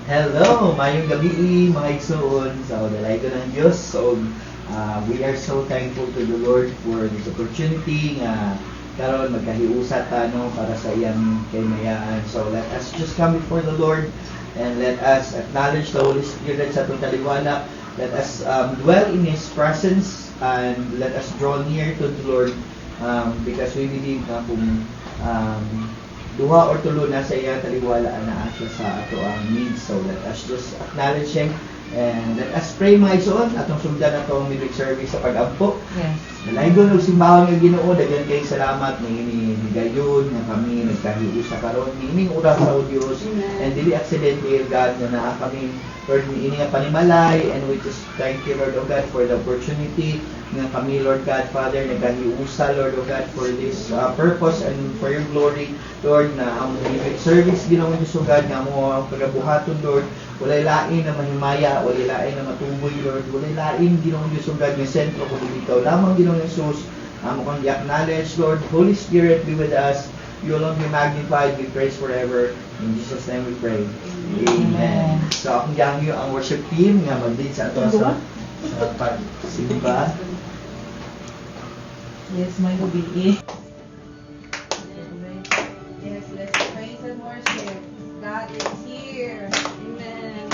Hello, mayong gabi mga igsoon sa dalay ko ng Diyos. So, we are so thankful to the Lord for this opportunity nga karon magkahiusa ta no para sa iyang kahimayaan. So, let us just come before the Lord and let us acknowledge the Holy Spirit sa atong taliwala. Let us dwell in His presence and let us draw near to the Lord because we believe na kung duha or tulo na sa iya taliwala na siya sa ato ang needs. So let us just acknowledge Him and let us pray mga igsoon atong sundan atong midweek service sa pag-ampo. Yes. Nalaygon og simbahan nga Ginoo, daghan kay salamat ni higayon nga kami nagkahiusa karon niining oras sa Dios and dili aksidente God nga naa kami Lord ini nga panimalay and we just thank you Lord oh God for the opportunity nga kami Lord God Father nagkahiusa Lord oh God for this purpose and for your glory Lord na ang midweek service Ginoo Diyos oh God nga mo ang pagabuhaton Lord walay lain na mahimaya walay lain na matuboy Lord walay lain Ginoo Diyos oh God nga sentro kung ikaw lamang Ginoo Jesus amo kang i-acknowledge Lord Holy Spirit be with us you alone be magnified be praised forever in Jesus name we pray amen. So akong gangyo ang worship team nga mag-lead sa ato sa pagsimba. Yes, may gabi. Yes, let's praise and worship. God is here. Amen.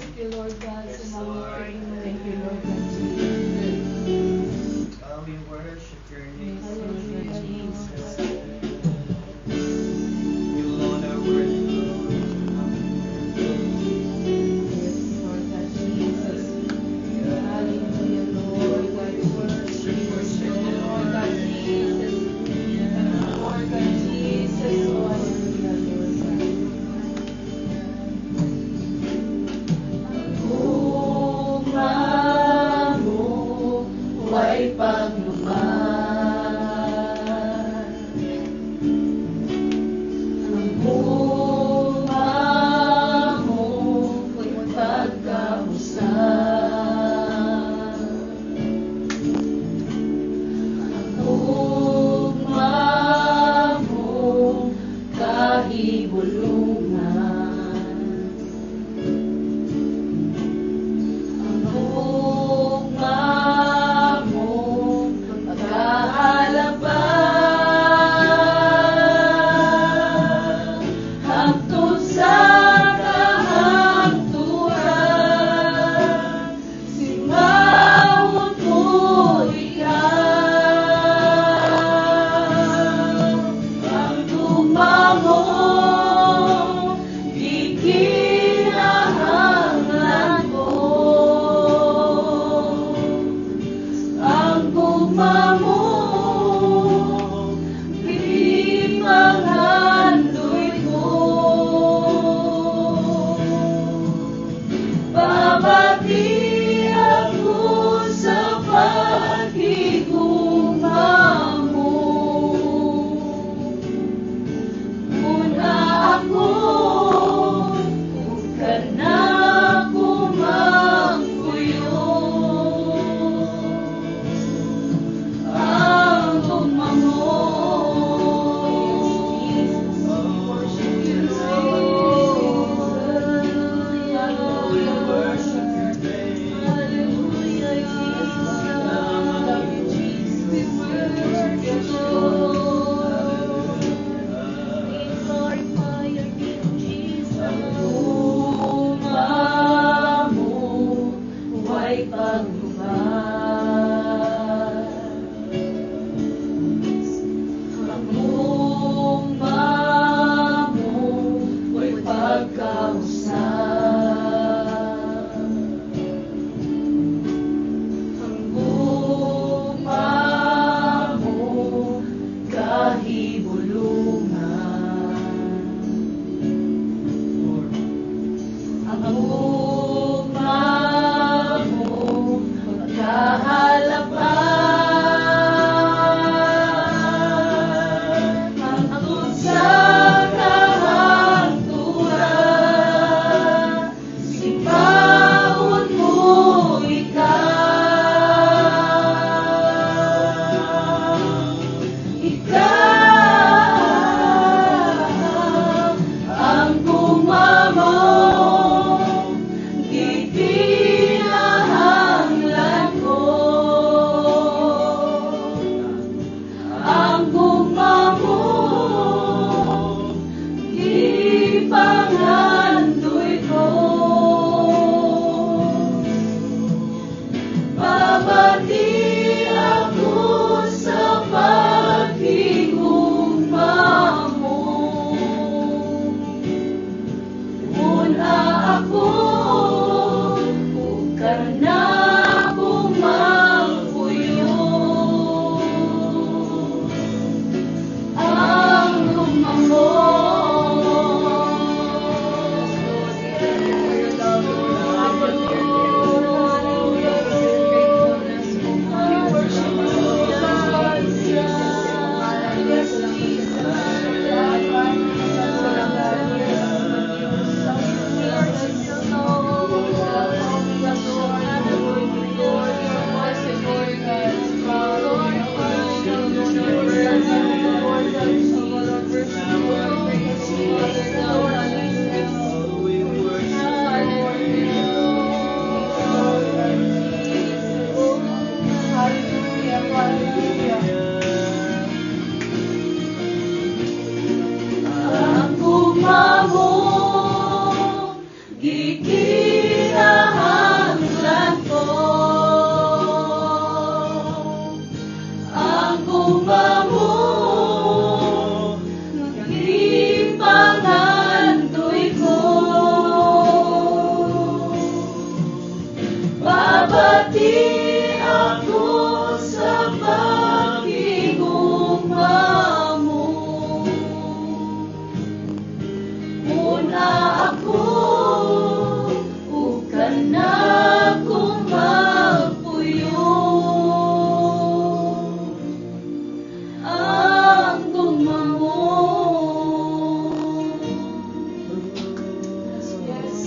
Thank you, Lord God, Yes, sa mga Lord. Panginoon. Thank you, Lord God, Jesus. We worship your name, Hallelujah, Jesus. Lord. You alone are worthy, Lord. Yes, Lord God, Jesus. Hallelujah, Lord God, Jesus. Lord God, Jesus. Lord God, Jesus. Hallelujah, Lord God. Oh, my Dati ako sa pag-igugma mo. Una ako, ukan na kong magpuyo. Ang gugma mo. Yes,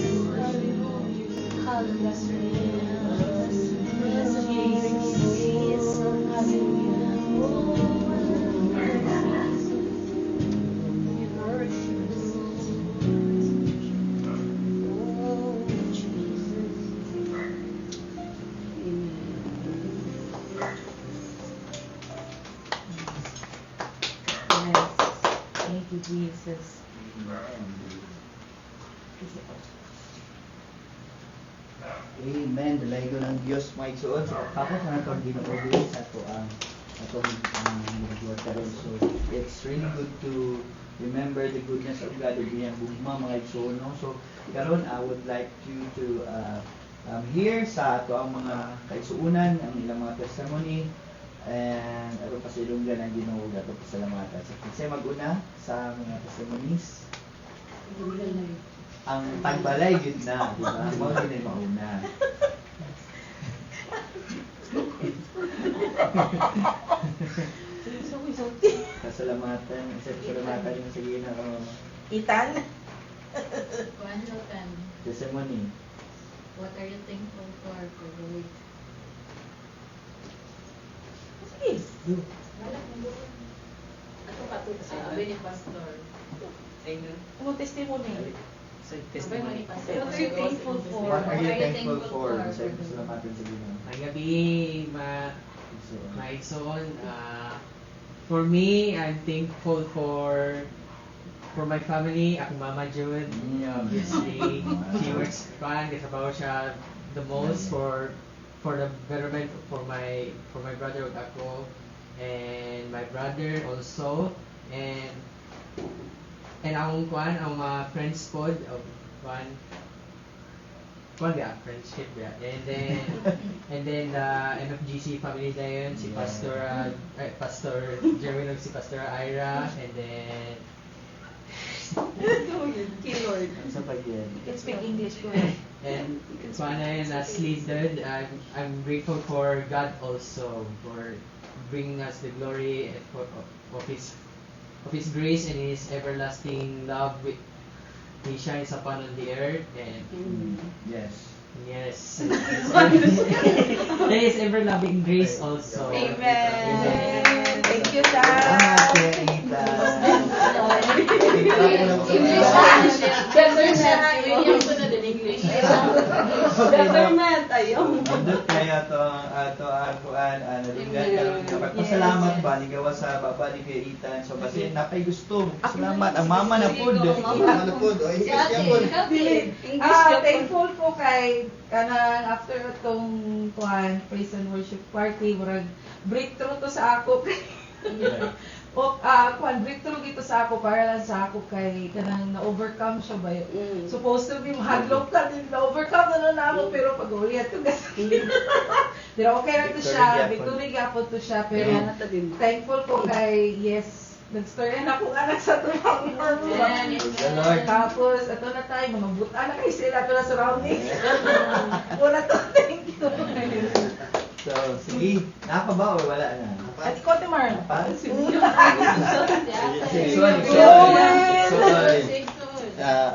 Thank you, Jesus. Amen. Dalay ko ng Diyos may suot. So, tapos na itong ginoo sa ito ang nagbuhat karon. So, it's really good to remember the goodness of God ug iyang bugma mga igsoon. No? So, karon I would like you to hear sa ato ang mga kaigsuunan, ang ilang mga testimony, and aron pasilunggan ang Ginoo ato pasalamatan. So, kasi mag-una sa mga testimonies. Ang tagbalay yun na, di ba? Mo din ay mauna. Pasalamatan, pasalamatan yung sige na Itan? testimony. What are you thankful for the week? Yes. Sabi ni Pastor. Ano testimony? Sabi ni Pastor. What are you thankful for? What are you thankful for? Pasalamatan sa Ginoo. May gabi, maigsoon. For me, I'm thankful for my family. Ako Mama June, obviously, she works fun. Kasabaw siya the most for the betterment for my brother ug ako, and my brother also, and akong kuan ang mga friends pod of kuan ya friendship ya, and then the MFGC family dayon si Pastor Jerwin ug si Pastor Ira, and then Keyword. Sa pagyan. You can speak English, go and kuan as leader, I'm grateful for God also for bringing us the glory of His grace and His everlasting love. He shines upon on the earth, and Yes. yes, His ever loving grace also. Amen. Thank you, Salamat, Dad. Kuya Ethan. Better siya. William ko na din English. Government, ayaw. Nandun kaya ato akuan nalinggan karon kapag pasalamat ba ni gawa sa baba ni Kuya Ethan. So kasi napay gusto. Salamat ang mama na pud. Mama na pud. O Si ate, happy. Thankful po kay kanang after itong praise and worship party, murag breakthrough to sa ako. O breakthrough dito sa ako para lang sa ako kay kanang na-overcome siya ba yun? Supposed to be mahadlok ka din, na-overcome na ako, pero pag-uli ato kasi. Pero okay lang to siya, victory gapon to siya, pero thankful ko kay yes, nag-story na akong anak sa tulang Lord. Tapos, ito na tayo, mga buta na kayo sila, ito na surroundings. Wala to, thank you. So, sige. Napa ba o wala na? At ikaw, Timar. Si ate. Sorry.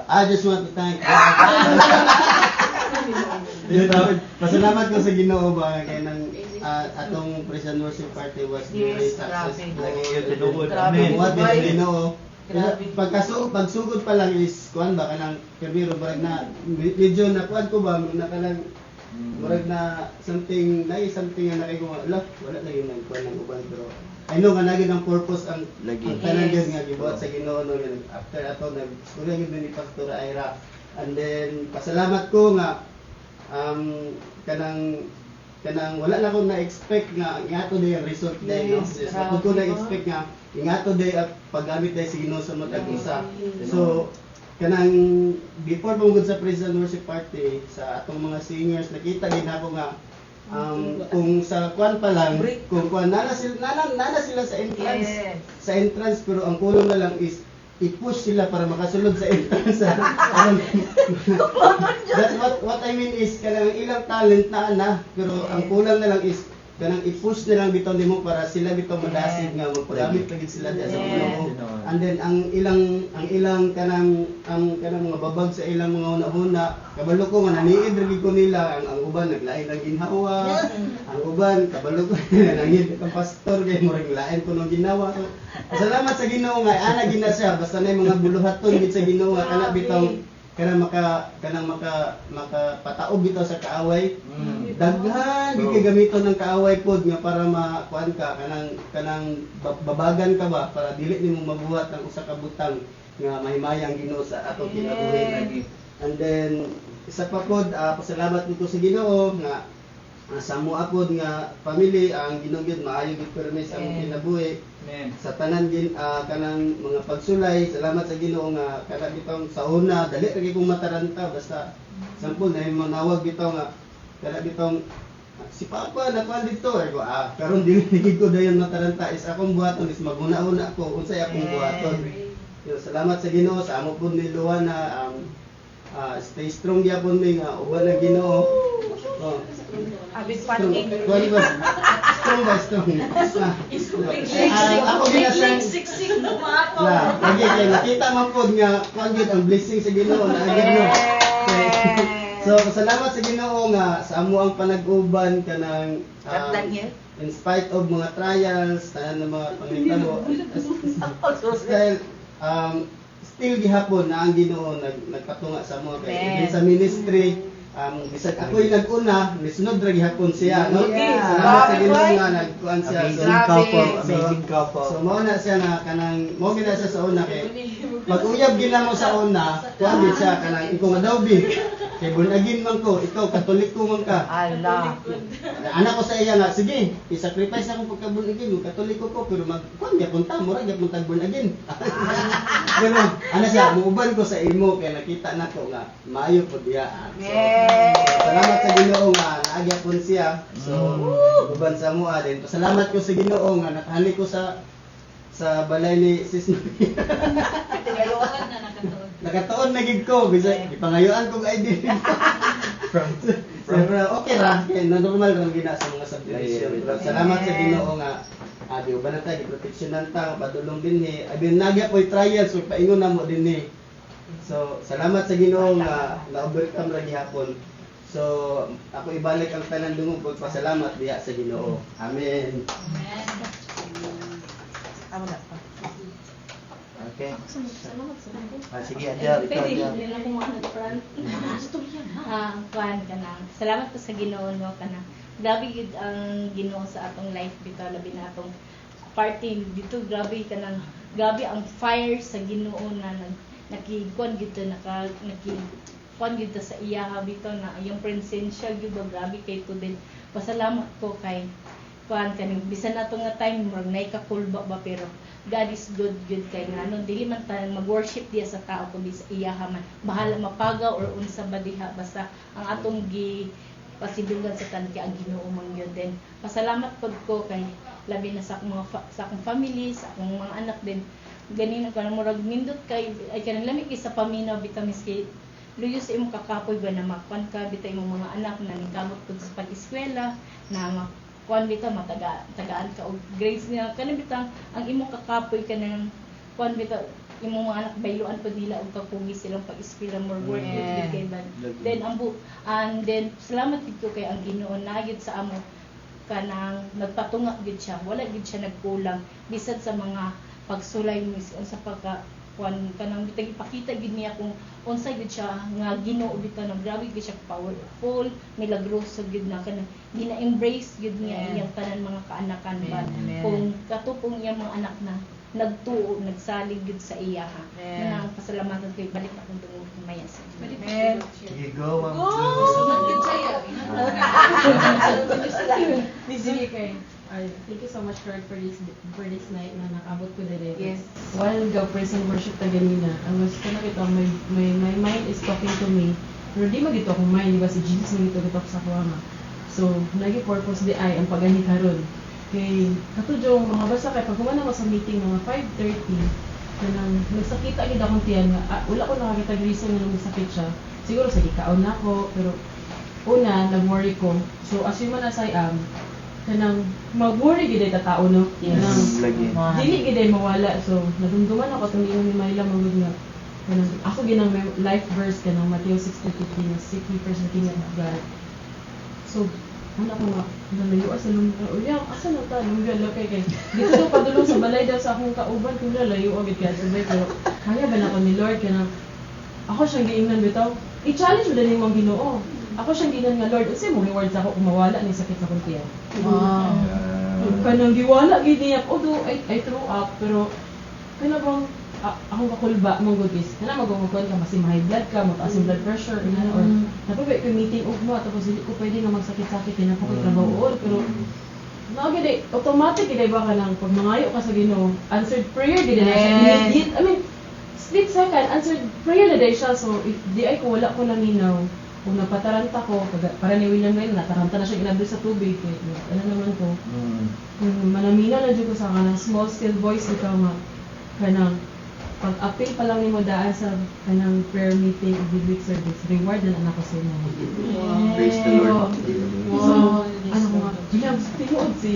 I just want to thank Pasalamat ko sa Ginoo ba kay nang atong praise and worship party was very Yes, successful. Lagi yung tinuod. Grabe. Amen. What is Ginoo? Grabe. Pagsugod pa lang is kuan ba kanang pero barag na medyo na kuan ko ba na kanang murag na something na nakay ko wala na yun ang kuan ng uban pero I know nga naging ang purpose ang Lagi. tanan gyud nga gibuhat sa Ginoo no after ato nag-istorya gyud ni Pastor Ira, and then pasalamat ko nga kanang wala na ko na-expect nga ingato day ang result day no. Yes, Yes, ako ko na-expect nga ingato day ang paggamit day sa Ginoo sa matag usa. So kanang before mong sa praise and worship party sa atong mga singers nakita din ako nga kung sa kwan pa lang, kung kwan, nana sila sa entrance. Yes. Sa entrance, pero ang kulang na lang is i-push sila para makasulod sa entrance. That's what I mean is, kanang ilang talent na ana, pero ang kulang na lang is, kanang i-push na lang bitaw nimo para sila bitaw madasig nga magpagamit lagi sila diya sa Ginoo. And then ang ilang kanang mga babag sa ilang mga una-una, kabalo ko nga naniid ra gid ko nila, ang uban naglain ang ginhawa, ang uban kabalo ko nangid ang pastor kay murag lain ko nang ginawa. Salamat sa Ginoo nga ana gina siya basta nay mga buluhaton gid sa Ginoo nga kana bitaw kanang makapataog bitaw sa kaaway. Daghan gid kay gamiton ng kaaway pod nga para makuan ka kanang babagan ka ba para dili nimo mabuhat ng usa ka butang nga mahimayang Ginoo sa atong kinabuhi lagi. And then isa pa pod pasalamat nito sa Ginoo nga sa amo apod nga family ang Ginoo gyud maayo gid permi sa among kinabuhi. Amen. Sa tanan kanang mga pagsulay, salamat sa Ginoo nga kana bitong sa una dali ra gyud kong mataranta basta sampol na yung manawag bitaw nga kana bitong si Papa nakuan dito ay ko karon dili gid ko dayon mataranta is akong buhaton is maguna-una ko unsay akong buhaton. Yo salamat sa Ginoo sa amo pud ni Luana stay strong gyapon mi nga uban ang Ginoo. Oh. Abis Strong pating. strong. Ako ginasang Siksik na mato. na, lagi kay nakita man pod nga kuan gyud ang blessing sa Ginoo na agad mo. So, salamat sa Ginoo nga sa amo ang panag-uban kanang in spite of mga trials, tanan ng mga panghitabo. Dahil still gihapon na ang Ginoo nagpatunga sa mo kay even sa ministry bisag ako'y nag-una, nisunod ra gihapon siya, no? Yeah. Salamat sa Ginoo nga nagkuan siya. Amazing couple, amazing couple. So mao na siya na kanang mo gina siya sa una kay pag-uyab gina mo sa una, kuan gid siya kanang ikaw madawbi. Kay bunagin man ko, ikaw Katoliko man ka. Allah. Anak ko sa iya nga, sige, i-sacrifice ako pagkabunagin, Katoliko ko pero kuan gyapon ta, mura gyapon tag bunagin. Pero ana siya, muuban ko sa imo kay nakita nako nga maayo pud diha. Salamat sa Ginoo nga naagyapon siya. So uban sa mo din. Pasalamat ko sa Ginoo nga nakahali ko sa balay ni Sis Maria. Tinagawakan na nakatuon. Nakataon na gid ko bisag ipangayuan ko ID. Pero okay ra, kay normal ra gina sa mga subdivision. Pero salamat sa Ginoo nga di uban na tayo proteksyonan ta padulong dinhi. Abin nagya po'y trials ug paingon na mo dinhi. So salamat sa Ginoo nga na-overcome ra gihapon. So ako ibalik ang tanan dungog pagpasalamat diha sa Ginoo. Amen. Amo na pa. Okay. Salamat sa mga. Sige, Adel, ikaw Pwede, Adel. hindi na ako mga nag-front. Kuan ka na. Salamat po sa Ginoo no kana. Grabe gid ang Ginoo sa atong life bitaw labi na atong party dito grabe ka nang grabe ang fire sa Ginoo na nakikuan gid kuan gid sa iya bitaw na yung presensya gid grabe kay ko din. Pasalamat ko kay kuan kaning bisan nato nga time murag nay ka kulba ba pero God is good kay ngano dili man ta mag-worship diya sa tao kundi sa iya man bahala mapagaw or unsa ba diha basta ang atong pasidugan sa tan kay ang Ginoo man gyud din. Pasalamat pud ko kay labi na sa akong family, sa akong mga anak din. Ganin ko murag nindot kay ay kanang lami kay sa paminaw bitamis kay luyo sa imong kakapoy ba na makuan ka bitay imong mga anak na ningkamot pud sa pag-eskwela na kuan bitaw tagaan ka og grades niya kanang bitang ang imong kakapoy kanang kuan bitaw imong mga anak bayloan pud nila og kapugi silang pag-eskwela more work Yeah. kay ban then and then salamat gid ko kay ang Ginoo na gid sa amo kanang nagpatunga gid siya wala gid siya nagkulang bisan sa mga pagsulay mo sa pagka kuan kanang bitag ipakita gid niya kung unsa gid siya nga Ginoo bitaw na grabe gid siya powerful milagroso gid na kanang gina-embrace gid niya iyang tanan mga kaanakan ba kung katupong iyang mga anak na nagtuo nagsalig gid sa iya ha nang pasalamatan kay balik akong dungog maya sa Amen. Sige, go, Ma'am. Sunod din sa'yo. Sige kay. Thank you so much Lord for this night na nakabot ko dito. Yes. While the praise and worship ta ganina, ang mas kana kita my mind is talking to me. Pero di magito akong mind, di ba si Jesus nagito kita sa kuha. So, nagi purpose di ay ang pagani karon. Kay katudyo mga basa kay pag humana ko sa meeting mga 5:30 kanang nagsakita gid akong tiyan nga wala ko nakakita reason nga nasakit siya. Siguro sa gikaon na ako pero una nag-worry ko. So as you man as I am kanang mag-worry gid ta tao no. Kanang Lagi. dili gid ay mawala. So nadumduman ako tong ingon ni Mayla magud nga kanang ako ginang may life verse kanang Matthew 6:15 na seek ye first the kingdom of God. So ano ko nga, nalayo sa lumbra. Uya, asa na ta? Lumbra, kay dito daw padulong sa balay daw sa akong kauban. Kung layo agad kaya sabay. Pero kaya ba na ko ni Lord? Kaya ako siyang giingnan bitaw. I-challenge mo din yung mga Ginoo. Ako siyang giingnan nga, Lord, unsay mo rewards ako kung mawala ni sakit sa kuntiyan. Kanang giwala, giniyak. Although, I threw up. Pero, kaya bang, akong kakulba, mong good is, kana magungukon ka, kasi high blood ka, mataas yung blood pressure, or napabay ko meeting ugma, tapos hindi ko pwede nga magsakit-sakit, kaya ko trabaho, pero gede, automatic gede ba ka nang pag mangayo ka sa Ginoo, answered prayer gede na siya, immediate, I mean, split second, answered prayer na day siya, so di ay ko wala ko naminaw, kung napataranta ko, para ni William ngayon, nataranta na siya inabi sa tubig, ano naman ko, manaminaw na dyan ko sa kanang small still voice, ikaw nga, kanang, pag-appeal pa lang ni mo daan sa kanang prayer meeting o big service, reward na anak ko sa inyo. Praise the Lord. So, ano ko nga, bilang tinuod si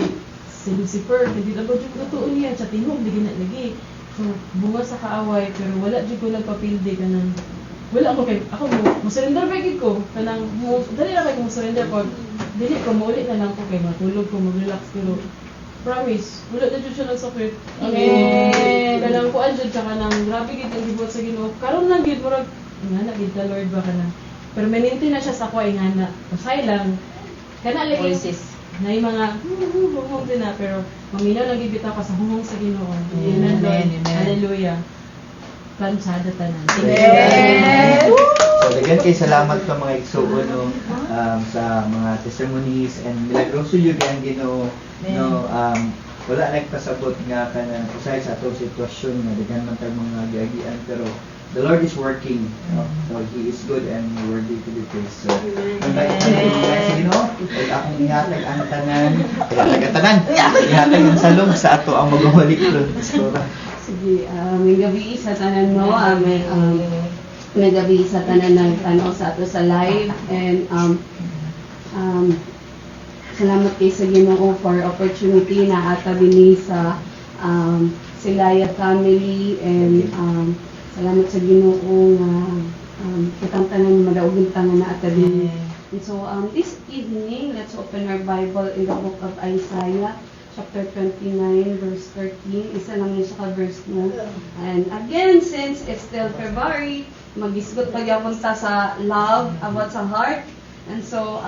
Lucifer, hindi na ba dyan totoo niya, siya tinuod, lagi na lagi. So, bunga sa kaaway, pero wala dyan ko nagpapildi ka ng, wala ako kay, ako mo surrender ba ko, kanang, dali na kayo mo surrender pag, dili ko, maulit na lang ko kay matulog ko, mag-relax, pero, promise, wala na dyan siya nagsakit. Amen. Kanang kuan dyan, tsaka nang grabe gid ang gibot sa Ginoo. Karon lang gid murag nga na gid ka Lord ba kana. Permanente na siya sa kuay nga na. Pasay lang. Kana lagi na yung mga humong din na pero maminaw lang gid bitaw ka sa humong sa Ginoo. Amen. Amen. Hallelujah. Plansada tanan. Amen. So, daghan kay salamat sa mga igsuon no, sa mga testimonies and milagroso yung Ginoo no, wala nagpasabot nga kanang usay sa atong sitwasyon nga daghan man tayong mga giagian pero the Lord is working, no? So He is good and worthy to be praised. So, sa Ginoo, ug akong ihatag ang tanan, ihatag ang salong sa ato ang maghulik so, Sige, may gabi sa tanan mo, may gabi sa tanan ng sa ato sa live and salamat kay sa Ginoo for opportunity na atabi ni sa Silaya family and salamat sa Ginoo nga kitang tanan madaugon tangan na atabi. And so this evening, let's open our Bible in the book of Isaiah chapter 29 verse 13. Isa lang yung sa verse mo. And again, since it's still February, magisgot pa gyapon ta sa love about sa heart. And so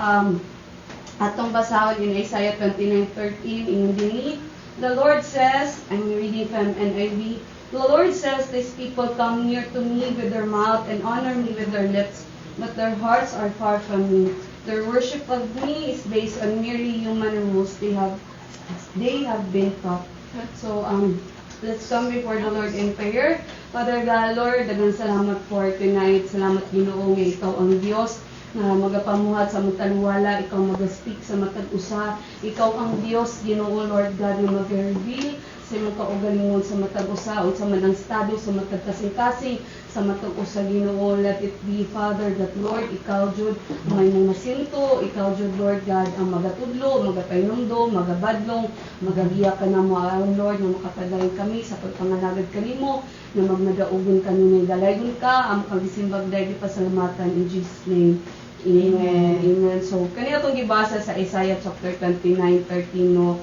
atong basahon in Isaiah 29:13 in dinhi, the Lord says, I'm reading from NIV, the Lord says, these people come near to me with their mouth and honor me with their lips, but their hearts are far from me. Their worship of me is based on merely human rules they have been taught. So let's come before the Lord in prayer. Father God, Lord, daghang salamat for tonight. Salamat Ginoo nga ikaw ang Dios na magapamuhat sa matagwala, ikaw mag-speak sa matag usa, ikaw ang Dios Ginoo Lord God na mag-reveal sa imong kaugalingon sa matag usa o sa manang estado sa matag kasing-kasing sa matag usa Ginoo. Let it be Father that Lord ikaw jud may mga sinto, ikaw jud Lord God ang magatudlo, magapainomdom, magabadlong, magagiya ka na mo Lord na makapadayon kami sa pagpangalagad kanimo na magmadaugon kanunay dalayon ka ang pagsimbag daydi pasalamatan in Jesus name. Amen. Amen. So, kanina itong gibasa sa Isaiah chapter 29:13 no,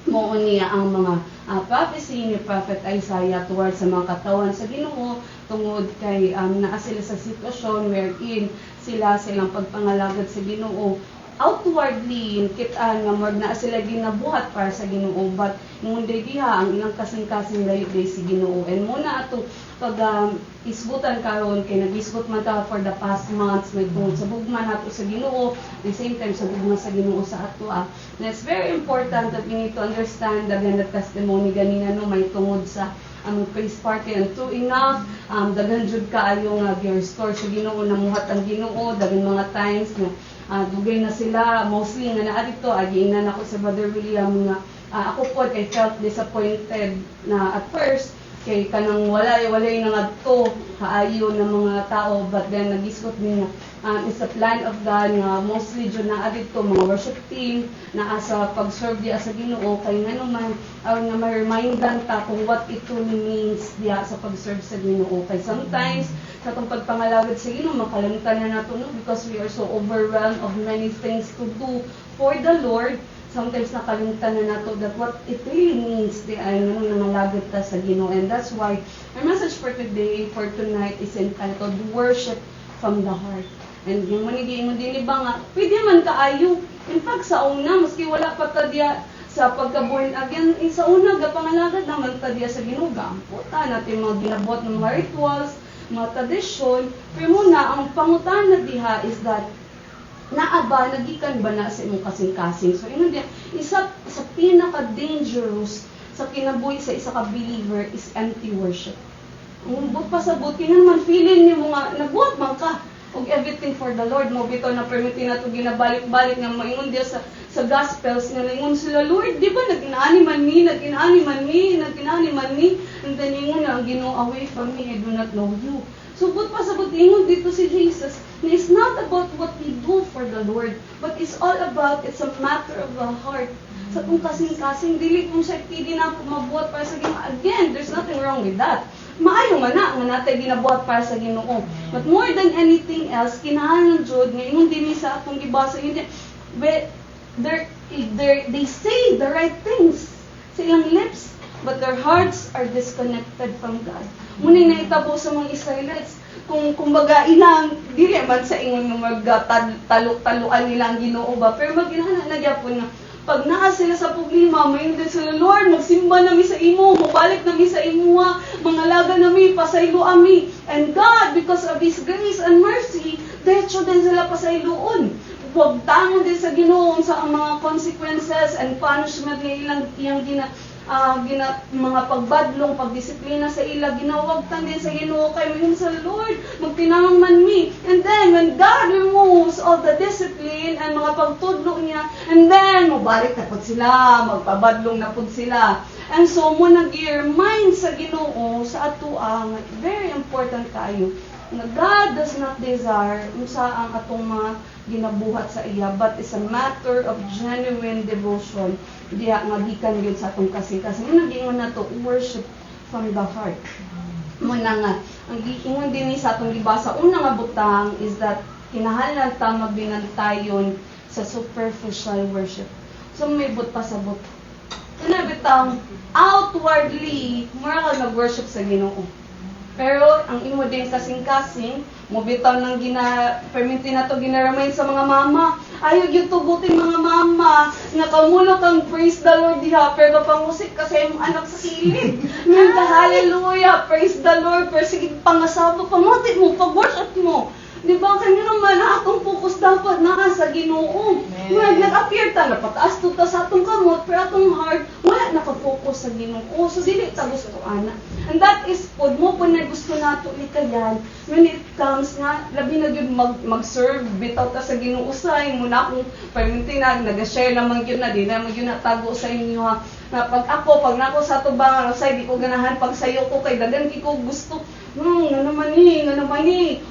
mo niya ang mga prophecy ni Prophet Isaiah towards sa mga katawan sa Ginoo tungod kay naa sila sa sitwasyon wherein sila silang pagpangalagad sa Ginoo outwardly kita nga mag naa sila ginabuhat para sa Ginoo but ngunday diha ang ilang kasing-kasing layo day si Ginoo and muna ato pag isgutan karon kay nagisgot man ta for the past months may tungod sa bugma nato sa Ginoo at the same time sa bugma sa Ginoo sa ato and it's very important that we need to understand the testimony ganina no may tungod sa ang praise party and true enough daghan jud kaayo nga gi-restore sa Ginoo namuhat ang Ginoo daghan mga times na dugay na sila mostly nga naa dito agiingnan ako sa Brother William nga ako po kay felt disappointed na at first kay kanang walay na ngadto kaayo ng mga tao, but then nagisgot niya it's a plan of God nga mostly dyan na dito mga worship team na sa pag-serve diya sa Ginoo kay nga naman nga ma-remindan ta kung what it truly means diya sa pag-serve sa Ginoo. Kay sometimes sa itong pagpangalagad sa Ginoo makalimutan na nato no, because we are so overwhelmed of many things to do for the Lord. Sometimes nakalimutan na nato that what it really means di ay nangalagad ta sa Ginoo. And that's why our message for today, for tonight, is entitled Worship from the Heart. And yung manigiingon din ba nga, pwede man kaayo. In fact, sa una, maski wala pa ta diya sa pagka-born again, sa una, gapangalagad naman ta diya sa Ginoo. Puta natin mga ginabot ng mga rituals, mga tradisyon. Pero muna, ang pangutan na diha is that naaba, nagikan ba na sa imong kasing-kasing. So, yun diya, isa sa pinaka-dangerous sa kinabuhi sa isa ka believer is empty worship. Ang pasabot, naman feeling niyo mga, nagbuhat man ka, og everything for the Lord mo bitaw na permitin nato ginabalik-balik nga maingon diya sa gospels nga ingon sila Lord di ba naginaani man mi and then ingon na Ginoo away from me I do not know you. So but pasabot ingon dito si Jesus na it's not about what we do for the Lord but it's all about it's a matter of the heart. Sa kung kasing-kasing dili kung sa pili na mabuhat para sa Ginoo, again there's nothing wrong with that. Maayo man na nga natay ginabuhat para sa Ginoo. But more than anything else, kinahanglan jud nga ingon dinhi sa atong gibasa yun they say the right things sa ilang lips, but their hearts are disconnected from God. Muna naitabo sa mga Israelites, kung kumbaga ilang dili man sa ingon nga magtaluk-taluan nila ang Ginoo ba, pero maginahan na gyapon nga pag naa sila sa problema, maingdin sila, Lord, magsimba nami sa imo, mabalik nami sa imo, mga laga nami, pasaylo ami. And God, because of His grace and mercy, diretso din sila pasayloon. Huwag tangon din sa Ginoo sa mga consequences and punishment na iyang mga pagbadlong, pagdisiplina sa ila, ginawagtan din sa Ginoo kay mingon sa Lord, magtinangan man mi. And then, when God removes all the discipline and mga pagtudlo niya, and then, mabalik na po sila, magpabadlong na po sila. And so, mo nag-remind sa Ginoo, sa atuang, very important kayo, na God does not desire unsa ang atong mga ginabuhat sa iya, but it's a matter of genuine devotion diya nga gikan gyud sa atong kasing-kasing. Nagingon nato worship from the heart. Muna nga ang giingon dinhi sa atong gibasa una nga butang is that kinahanglan ta magbinantayon sa superficial worship. So may but pasabot. Kuna bitang outwardly mura ka nag-worship sa Ginoo. Pero ang imo din kasing-kasing, mo bitaw nang permitin nato ginaramind sa mga mama. Ayaw gyud tugutin mga mama nga kamulo kang praise the Lord diha pero panmusik kasi imong anak sa kilid. Nga hallelujah, praise the Lord, pero sige pangasabo pamuti mo, pag-worship mo. Di ba kanya naman atong focus dapat na sa Ginoo. Nga nag-appear ta na pataas to ta sa atong kamot pero atong heart wala naka-focus sa Ginoo. So dili ta gusto ana. And that is pod mo po na gusto nato likayan when it comes nga labi na gyud mag-serve bitaw ta sa Ginoo usay mo na akong perminti na nag-share naman gyud na di na gyud natago sa inyo ha. Na pag nako sa tubangan usay di ko ganahan pag sayo ko kay dagan ko gusto nga naman ni.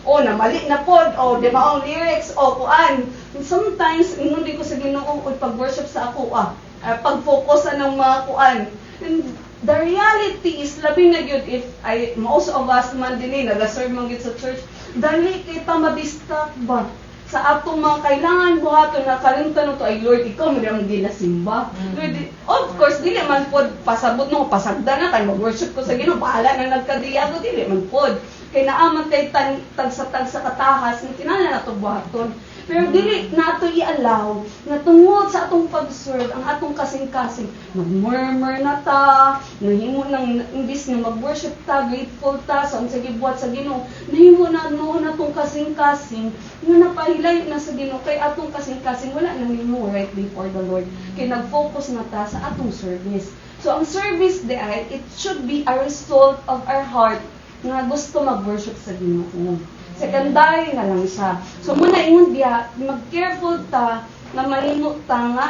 O, namali na pod. O, di ba ang lyrics? O, kuan. Sometimes, hindi ko sa Ginoo, pag-worship sa ako, pag-focus ng mga kuan. And the reality is, labi na yun, if most of us man din nag-serve man yun sa church, dali kita madistract ba? Sa atong mga kailangan buhaton na kalimtan to ay Lord, ikaw mo lang ginasimba. Lord, of course, dili man pod pasabot no, pasagda na kay mag-worship ko sa Ginoo, bahala na nagkadiyago dili man pod. Kay naaman kay tag sa katahas ni kinahanglan nato buhaton. Pero dili nato i-allow na tungod sa atong pag-serve ang atong kasing-kasing mag-murmur na ta, nahimo nang imbis na mag-worship ta, grateful ta sa unsay gibuhat sa Ginoo, nahimo na noon atong kasing-kasing nga napahilay na sa Ginoo kay atong kasing-kasing wala nang nimo right before the Lord. Kay nag-focus na ta sa atong service. So ang service it should be a result of our heart nga gusto mag-worship sa Ginoo. Secondary na lang siya. So muna ingon diha, mag-careful ta na mahimo ta nga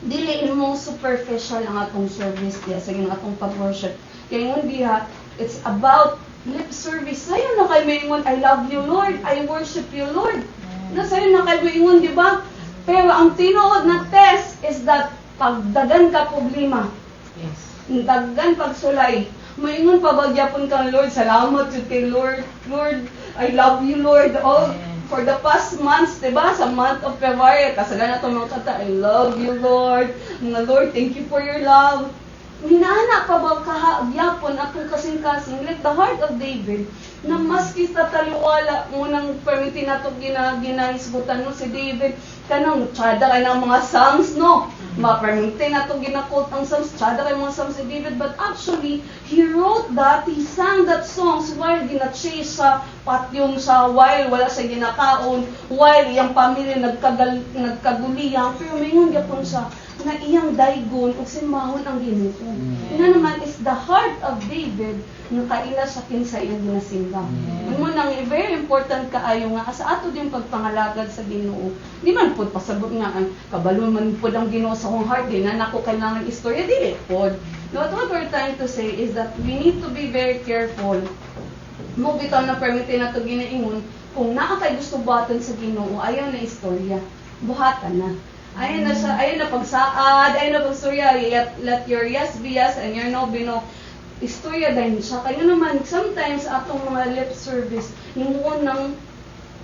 dili mo superficial ang atong service diha sa ginang atong pag-worship. Kaya ingon diha, it's about lip service. Sayo na kay maingon, I love you Lord, I worship you Lord. Na sayo na kay maingon, di ba? Pero ang tinuod na test is that pagdagan ka problema, daggan pagsulay, maingon pa ba gyapon kang Lord, salamat jud kay Lord. Lord, I love you Lord. All for the past months, diba? Sa month of February, kasagana itong mga kata, I love you Lord. Mga Lord, thank you for your love. Hinana pa ba kahagyapon akong kasing-kasing, like the heart of David, na maski sa taliwala mo nang permitin nato ginahisbutan no si David, kanang tsada kay ng mga Psalms, no? Ma-permitin nato ginakot ang Psalms, tsada kay mga Psalms si David, but actually, he wrote that, he sang that songs while gina-chase sa patyong sa, while wala siya ginakaon, while iyang pamilya nagkaguliyang, pero mayroon gyapon siya na iyang daygon o simahon ang Ginoo. Ina naman is the heart of David na kaila sa kinsa iyang ginasimba. Mo nang very important kaayo nga sa ato din pagpangalagad sa Ginoo. Di man pud pasabot nga ang kabalo man pud ang Ginoo sa akong heart din na nako kailangan istorya dili pod. What we're trying to say is that we need to be very careful. Mo bitaw na permitin nato ginaingon kung naa kay gusto buhaton sa Ginoo ayaw na istorya. Buhatan na. Ayun na pagsaad, ayun na pagstorya, let your yes be yes and your no be no. Istorya din siya. Kaya naman, sometimes atong mga lip service, himuon ng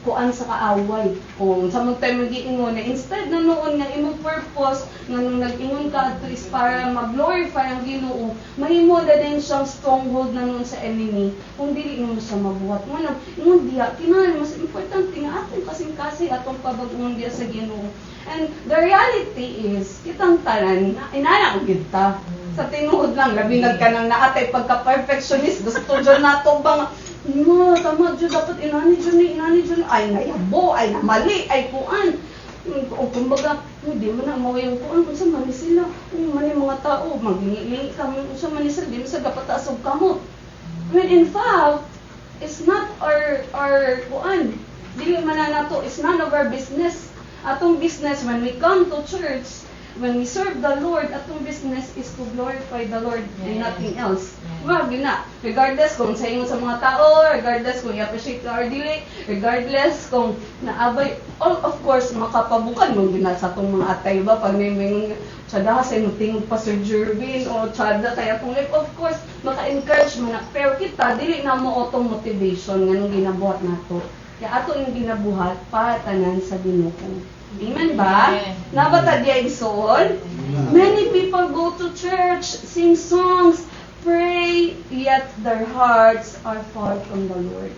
kuan sa kaaway. O sa mga time nag-iingon na instead na noon nga imong purpose nga nung nag-ingon ka to is para mag-glorify ang Ginoo, mahimo na din siyang stronghold na noon sa enemy kung dili mo siya mabuhat. Mo nang ingon diha, kinahanglan mas importante nga atong kasing-kasi atong pabag-ingon diha sa Ginoo. And the reality is, kitang tanan, inana ko kita. Sa tinuod lang, labi nagkanang naatay pagka-perfectionist, gusto dyan nato bang, no, tama dyan, dapat inani dyan, ay nayabo, ay namali, ay kuan. O kumbaga, hindi mo na mawa yung kuan, kung sa mani sila, mani mga tao, maglingi kami, kung sa mani sila, di mo sa dapat asog kamot. When in fact, it's not our kuan, dili man na nato, it's none of our business. Atong business, when we come to church, when we serve the Lord, atong business is to glorify the Lord and nothing else. Wag na. Regardless kung sa ingon sa mga tao, regardless kung i-appreciate ka or dili, regardless kung naabay, all of course, makapabukan mong gina sa atong mga atay ba, pag may tsada sa inong tingog pa Sir Jervin, o tsada kaya kung life, of course, maka-encourage mo na. Pero kita, dili na mo auto motivation nga nung ginabuhat nato. Kaya ato yung ginabuhat para tanan sa Ginoo. Amen ba? Nabata diya igsoon? Many people go to church, sing songs, pray, yet their hearts are far from the Lord.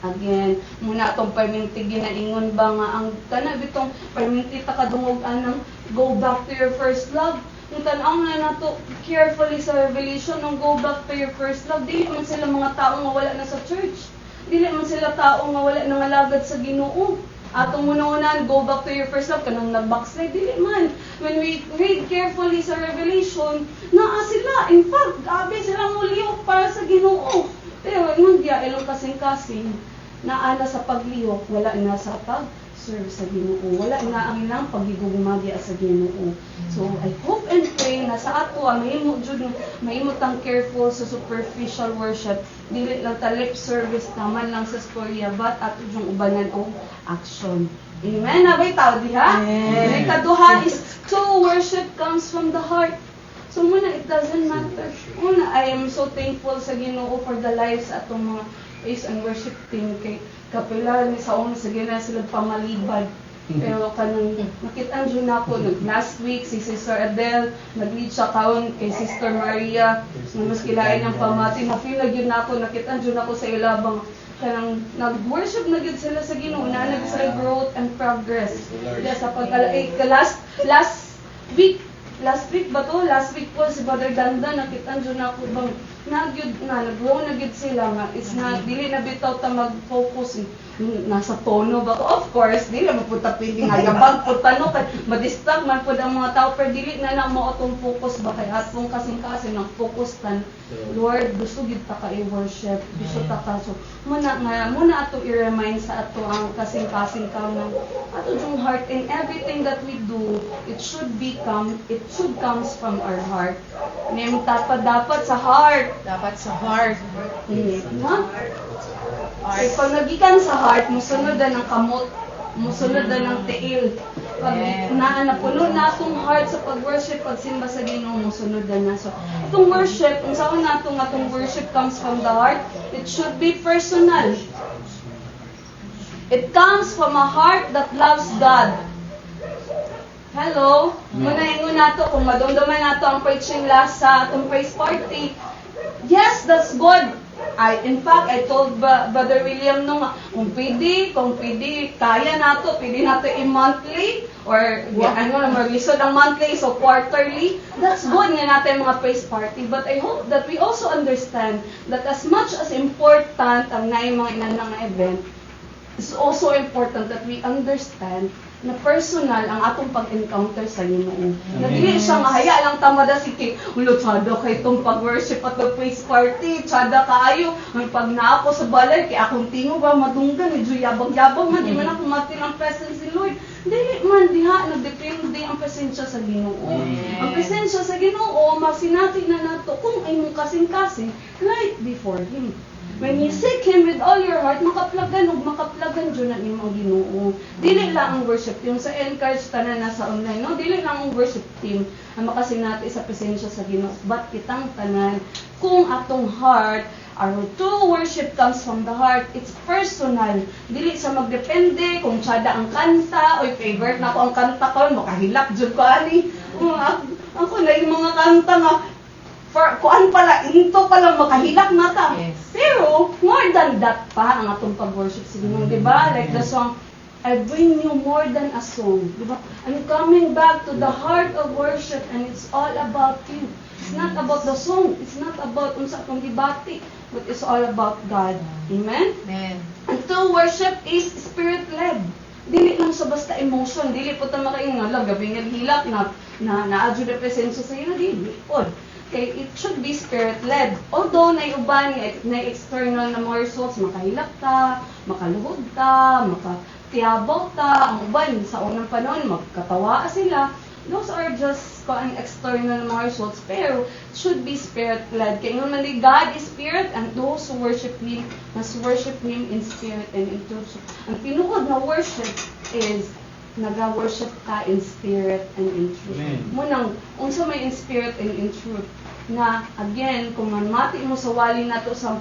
Again, muna itong perminti ginaingon ba nga ang kana bitong perminti ta kadungog anang go back to your first love. Yung tanaw na nato carefully sa Revelation ng go back to your first love. Dili man sila mga tao nga wala na sa church. Dili man sila tao nga wala nang alagad sa Ginoo. Atong muna-unan, go back to your first love, kanang nag-backslide, dili man. When we read carefully sa Revelation, naa sila. In fact, grabe silang muliyok para sa Ginoo. Pero nung diya, ilang kasing-kasing, naana sa pagliyok, wala na sa pag-serve sa Ginoo. Wala na ang ilang paghigugumagya sa Ginoo. So, I hope and pray na sa ato, mahimot ang careful sa superficial worship. Dili lang ta lip service naman lang sa storya, but ato yung ubanan o action. Amen? Nabay tao diha? Amen. Ikaduha is true worship comes from the heart. So muna, it doesn't matter. Muna, I am so thankful sa Ginoo for the lives atong mga praise and worship team. Kay kapila ni sa una sa Ginoo sila pamalibad. Pero kanang nakitaan dyan ako, last week si Sister Adele, nag-lead siya kaon kay Sister Maria, na mas kilain ng pamati, na-feel na yun ako, nakitaan dyan ako sa ilabang, kanang nag-worship na yun sila sa Ginoo, na sila growth and progress. Kaya sa last week ba to? Last week po si Brother Danda, nakitaan dyan ako bang nag-grow na yun sila nga, it's not, dili na bitaw ta mag-focus nasa tono ba ko? Of course, dili mo po tapili nga yabag po tanong kay madistract man po ang mga tao pero dili na mo atong focus ba kay atong kasing-kasing ng focus tan Lord gusto gid ta ka i-worship gusto ta ka so muna ato i-remind sa ato ang kasing-kasing ka ng ato yung heart in everything that we do it should comes from our heart may dapat sa heart Dapat sa heart. ha? Ay, pag nagikan sa heart, musunod na ng kamot, musunod na ng tiil. Pag napuno na akong heart sa pag-worship, pagsimba sa Ginoo, musunod na. So, itong worship, kung saan atong worship comes from the heart, it should be personal. It comes from a heart that loves God. Hello? Munahingon nato, kung madumduman nato ang preaching last sa atong praise party, yes, that's good. In fact, I told Brother William nung kung pwede, kaya nato, pwede nato i-monthly, or mag-lisod ang monthly, so quarterly. That's good nga natin mga praise party. But I hope that we also understand that as much as important ang mga inanang event, it's also important that we understand na personal ang atong pag-encounter sa Ginoo. Na dili siya mahaya lang tamada sige, ulo tsada kay itong pag-worship at praise party, tsada kaayo, ang pag naako sa balay, kay akong tingo ba madunggan, medyo yabang-yabang man, di man ako matil ang presence ni Lord. Dili man diha, nagdepende ang presensya sa Ginoo. Ang presensya sa Ginoo, masinati na nato kung ay mong kasing-kasing, right before Him. When you seek Him with all your heart, makaplagan dyan na imong Ginoo. Dili lang ang worship team. Sa encourage tanan na sa online, no? Dili lang ang worship team ang makasinati sa presensya sa Ginoo. But kitang tanan, kung atong heart, our true worship comes from the heart. It's personal. Dili sa magdepende kung tsada ang kanta, o favorite na ko ang kanta ko, makahilak dyan ko ani. Ako na yung mga kanta nga, kuan pala, into pala makahilak na ta. Yes. Pero, more than that pa ang atong pag-worship sa Ginoo, di ba? Like the song, I bring you more than a song. Di ba? I'm coming back to the heart of worship and it's all about you. It's not about the song. It's not about unsa atong gibati. But it's all about God. Amen? Amen. And true worship is spirit-led. Dili lang sa basta emotion. Dili po ta makaingon, gabi nga hilak na adyo na presensya sa iyo. Dili po. Okay, it should be spirit-led. Although naiuban na external na mga results, makahilak ta, makaluhod ta, makatiyabaw ta, ang uban sa unang panahon, magkatawa sila. Those are just external na mga results. Pero, it should be spirit-led. Kaya nga God is spirit and those who worship Him must worship Him in spirit and in truth. So, ang tinuod na worship is nag-worship ka in spirit and in truth. Munang, unsa may in spirit and in truth, na, again, kung mamati mo sa wali na to sa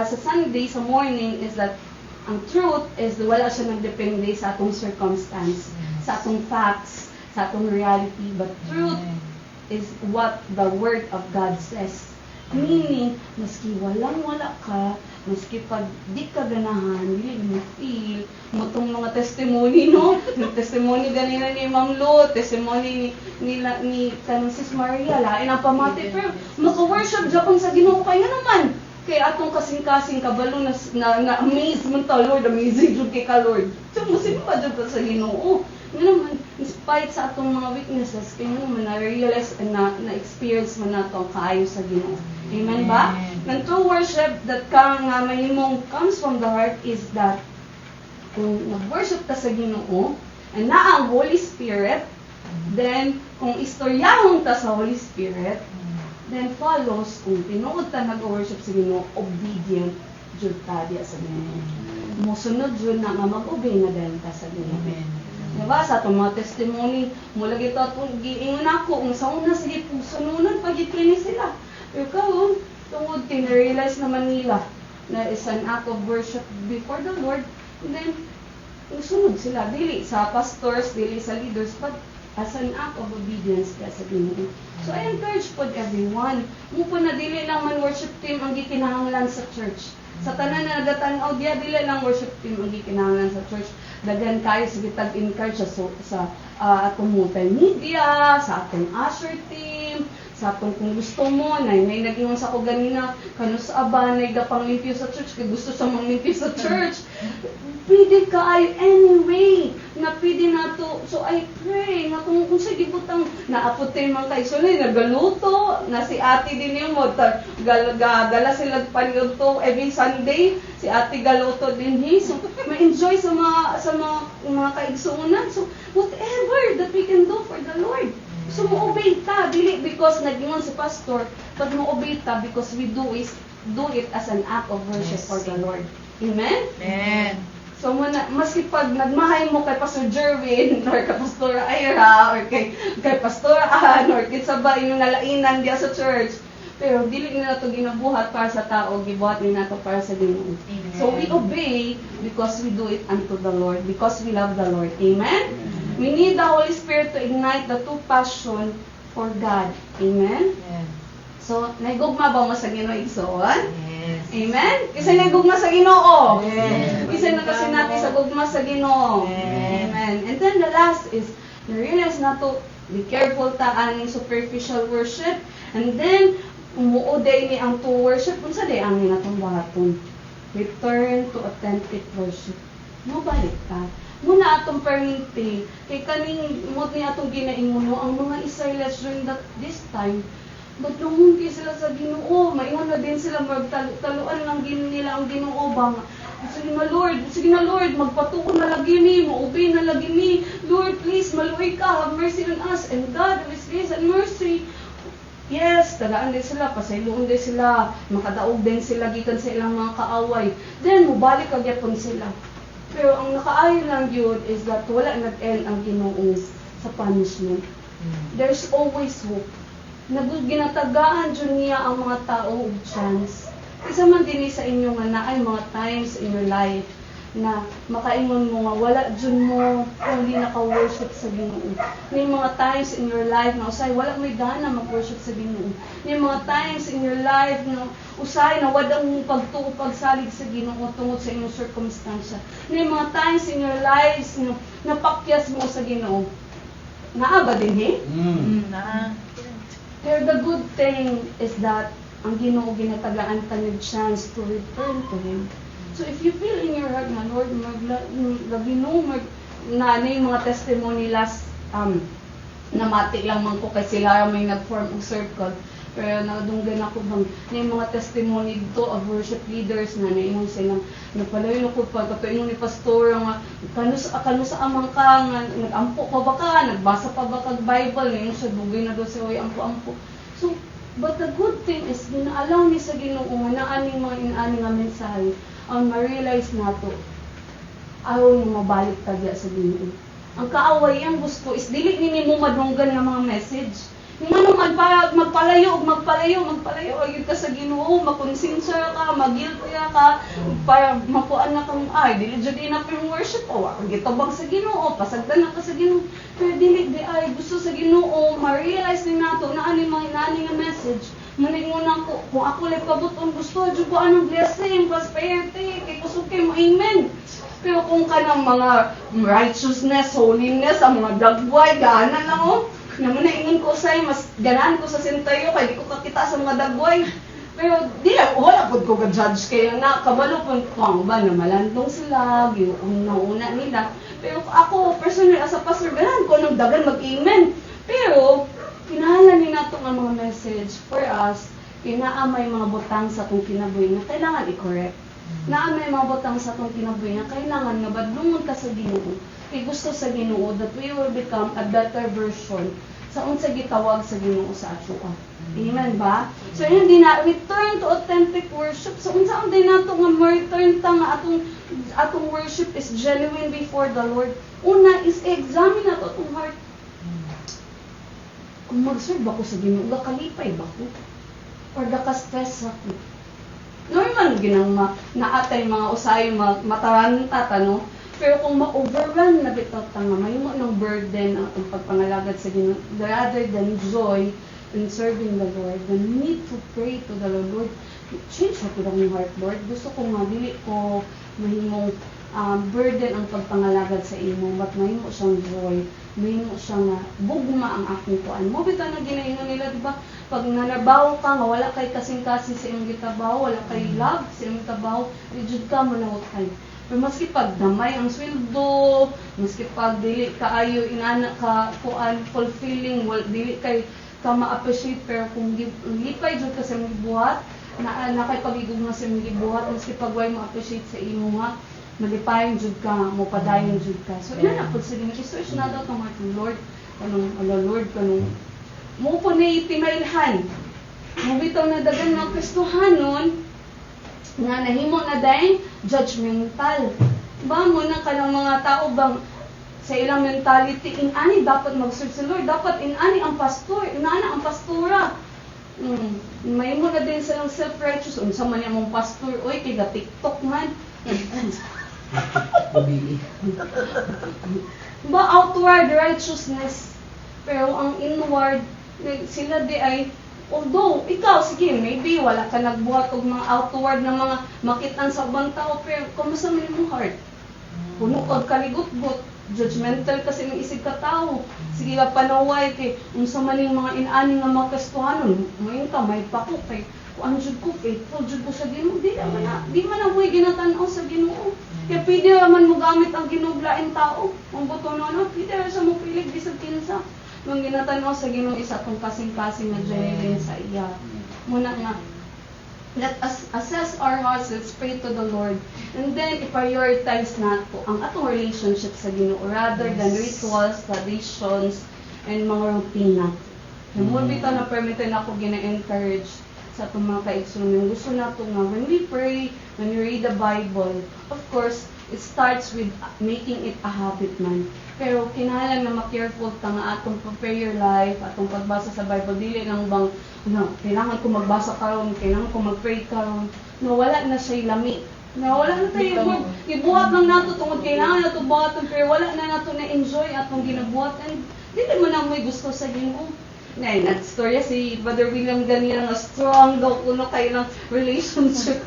Sunday, sa morning, is that, ang truth is, wala siya nagdepende sa atong circumstance, sa atong facts, sa atong reality, but truth is what the Word of God says. Meaning, maski walang-wala ka, maski pag di ka ganahan, dili mo feel, mo tong mga testimony, no? Yung testimony ganina ni Ma'am Lo, testimony ni Sis Maria, lain ang pamati, pero maka-worship Japon sa Ginoo kaya naman. Kaya atong kasing-kasing kabalo na amaze mo ta, Lord, amazing jud kay ka, Lord. So, masimpa jud ta sa Ginoo. Nga naman, in spite sa atong mga weaknesses, kaya naman na-realize and na-experience mo na ito ang kaayo sa Ginoo. Amen ba? And true worship that mahimong comes from the heart is that kung nag-worship ka sa Ginoo, and na ang Holy Spirit, then kung istoryahon ta sa Holy Spirit, then follows kung tinuod ta nag-worship sa Ginoo, obedient jud ta diya sa Ginoo. Musunod jud na nga mag-obey na dahil ta sa Ginoo. Diba? Sa itong mga testimony, mula gito itong giingon ako, kung sa una sige po, sununan, pag-itlini sila. Pero karon, tungod, tinarealize naman nila na is an act of worship before the Lord, and then, sunod sila, dili sa pastors, dili sa leaders, but as an act of obedience kaya sa Ginoo. So, I encourage po everyone, mupo na dili lang man worship team ang gikinahanglan sa church. Sa tanan na nagatanaw diya, dili lang worship team ang gikinahanglan sa church. daghan kayo sa kitag encourage sa atong multimedia, sa atong usher team, sa atong kung gusto mo, may nag-ingon sa ako ganina, kano sa aba, gapang limpyo sa church, kaya gusto sa mga limpyo sa church. Pwede kaayo anyway, na pwede na to. So I pray, na kung sa gibutang, naaputin man kay Sulay, nagaluto, na si ate din yung mo, dala sila paluto every Sunday, si ate galuto din so ma-enjoy sa mga kaigsuunan. So whatever that we can do for the Lord. So, mo-obey ta, dili because nag-ingon si pastor, but mo-obey ta because we do it as an act of worship for the Lord. Amen? Amen. So, maski pag nagmahay mo kay Pastor Jerwin, or kay Pastor Ira, or kay Pastor Ann, or kay sabay yung nalainan diya sa church, pero dili nila ito ginabuhat para sa tao, gibuhat nila ito para sa Ginoo. So, we obey because we do it unto the Lord, because we love the Lord. Amen? We need the Holy Spirit to ignite the true passion for God. Amen? Yes. So, naigugma ba mo sa Ginoo igsoon? Yes. Amen? Isa naigugma sa Ginoo. Yes. Isa na kasi natin sa gugma sa Ginoo. Yes. Amen. And then the last is, na-realize na to, be careful ta aning superficial worship. And then, umuoday ni ang to worship. Kung sa day ang natong bahaton. Return to authentic worship. Mabalik ka. Muna atong perminti, kay kaning imot ni atong ginainguno, ang mga Israelites during this time, maglumunti sila sa Ginoo, maingon na din sila, magtaluan lang nila ang Ginoo ba, sige na Lord, magpatuon na lagi ni, maubay na lagi ni, Lord, please, maluoy ka, have mercy on us, and God, with grace and mercy. Yes, tagaan din sila, pasayloon din sila, makadaog din sila, gikan sa ilang mga kaaway. Then, mubalik agyapon sila. Pero ang nakaayon lang yun is that wala nag-end ang Ginoo sa punishment. There's always hope. Ginatagaan dyan niya ang mga tao og chance. Isa man din sa inyo nga na ay mga times in your life na makaingon mo nga wala dyan mo only naka-worship sa Ginoo. May mga times in your life na usay wala may gana mag-worship sa Ginoo. May mga times in your life na usay na wadang pagtuo pagsalig sa Ginoo tungod sa inyong circumstansya. May mga times in your lives na napakyas mo sa Ginoo. Naaba din Pero the good thing is that ang Ginoo ginatagaan ta ng chance to return to Him. So if you feel in your heart na Lord, Ginoo na yung mga testimony last namati lang man ko kay sila may nag-form og circle. Pero nadunggan ako bang yung mga testimony dito of worship leaders na naingon silang nagpalayo ko pa katuingon ni pastor nga kano sa amang ka nga nagampo pa ba ka nagbasa pa ba kag Bible ngayon sa dugay na do sa way ampo. So but the good thing is ginaalaw ni sa Ginoo nga naaning mga inaani nga mensahe ang ma-realize nato ayaw ni mabalik ta diya sa Ginoo. Ang kaaway ang gusto is dili nini mo madunggan nga mga message. Yung ano, magpalayo ayun ka sa Ginoo, makonsensya ka, magiltya ka, para makuan na kang, dili dyan enough yung worship, gitabang sa Ginoo, pasagdan na ka sa Ginoo. Pero dili, gusto sa Ginoo, ma-realize din nato na ano yung mga inaani nga message, maningunan ko, kung ako lang pabuton, gusto, dyan ko anong blessing, prosperity, kay kusukin mo, amen. Pero kung ka ng mga righteousness, holiness, ang mga dagway, gana lang naman na ingon ko sa'yo, mas ganaan ko sa sentayo, kaya di ko kakita sa mga dagway. Pero di lang, wala po ko ka-judge kayo na kabalo po ko ba na malantong sila, una nila. Pero ako, personally, as a pastor, ganaan ko nang dagan mag-amen. Pero, kinahalan ni nato ang mga message for us, kinaamay mga butang sa itong kinabuhi na kailangan i-correct. Naamay mga butang sa itong kinabuhi na kailangan nga badlungon ka sa Ginoo. Kaya gusto sa Ginoo that we will become a better version sa unsa gitawag sa Ginoo sa ato. Amen ba? So hindi na return to authentic worship. So unsa ang din nato nga return ta nga atong worship is genuine before the Lord. Una is examine nato atong heart. Kung mag-serve ako sa Ginoo, gakalipay ba ko? Or gaka-stress ako? Normal ginang naatay mga usay mataranta no. Pero kung ma-overrun na bitaw ta nga mahimo ng burden ang atong pagpangalagad sa Ginoo rather than joy in serving the Lord, then we need to pray to the Lord, change na to ang heart, Lord. Gusto ko nga dili ko mahimong burden ang pagpangalagad sa imo, but mahimo siyang joy, mahimo siyang bugma ang akong kuan. Mo bitaw na ginaingon nila, di ba? Pag nanabaw ka nga wala kay kasing-kasing sa imong gitabaw, wala kay love sa imong tabaw, di jud ka manawat kay. Pero maski pag damay ang sweldo, maski pag dili kaayo inana ka kuan fulfilling, dili kay ka ma-appreciate, pero kung lipay jud ka sa imong gibuhat, na kay pagigugma sa imong gibuhat, maski pag way ma-appreciate sa imo nga, malipayon jud ka, mo padayon jud ka. So inana pud sa Ginoo, search na daw tong heart ng Lord, Lord kanong mo po na itimailhan. Mo bitaw na dagan mga Kristohanon nga nahimo na dahil judgmental. Ba mo na kanang mga tao bang sa ilang mentality, inani dapat mag-serve sa Lord, dapat inani ang pastor, inana ang pastora. May mo na din silang self-righteous, unsa man yung pastor, oy, tiga TikTok man. Ba outward righteousness, pero ang inward, sila di ay, although, ikaw, sige, maybe wala ka nagbuhat og mga outward na mga makitan sa ubang tao, pero kumusta man imong heart? Puno kag kaligot-got, judgmental kasi ng isig ka tao. Sige ka panaway kay unsa man yung mga inani nga mga Kristohanon, mayon ka may pako kay kung ano jud ko faithful jud ko sa Ginoo, di man na way ginatan-aw sa Ginoo. Kaya pwede man mo gamit ang Ginoo laing tao. Ang buto no, pwede ra sa mo pilig bisag kinsa. Nung ginatan-aw sa Ginoo isa tong kasing-kasing na journey sa iya. Muna nga, let us assess our hearts, let's pray to the Lord, and then i-prioritize nato ang atong relationship sa Ginoo rather than rituals, traditions, and mga routine nato. Mo bitaw na permitin ako gina-encourage sa atong mga kaigsunon. Gusto nato nga when we pray, when we read the Bible, of course, it starts with making it a habit man. Pero kinahanglan na ma-careful ta nga atong prayer life, atong pagbasa sa Bible, dili lang bang kailangan ko magbasa karon, kailangan ko mag-pray karon. No, wala na siya lami. No, wala na tayo ibuhat lang nato tungod kailangan nato buhaton, pero wala na nato na enjoy atong ginabuhat, and dili man na mo'y gusto sa Ginoo. Nay, nag-storya si Brother William ganina nga strong daw kuno kay ng relationship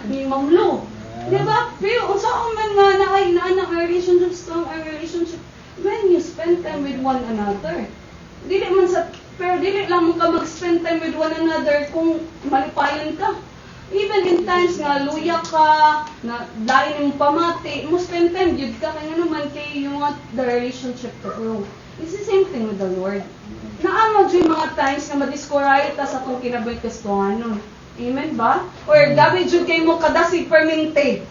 ni Ma'am Lo. Diba? Pero saan man nga nakainaan ang relationship, strong ang relationship when you spend time with one another. Pero dili lang mo ka mag-spend time with one another kung malipayan ka. Even in times nga luya ka, na lain yung pamati, mo spend time yun ka, kaya naman kay you want the relationship to grow. It's the same thing with the Lord. Naamag yung mga times na madiscourage ta sa kung kinaboy Kristohanon. Amen ba? Or gabi jud kay mo kadasig permente.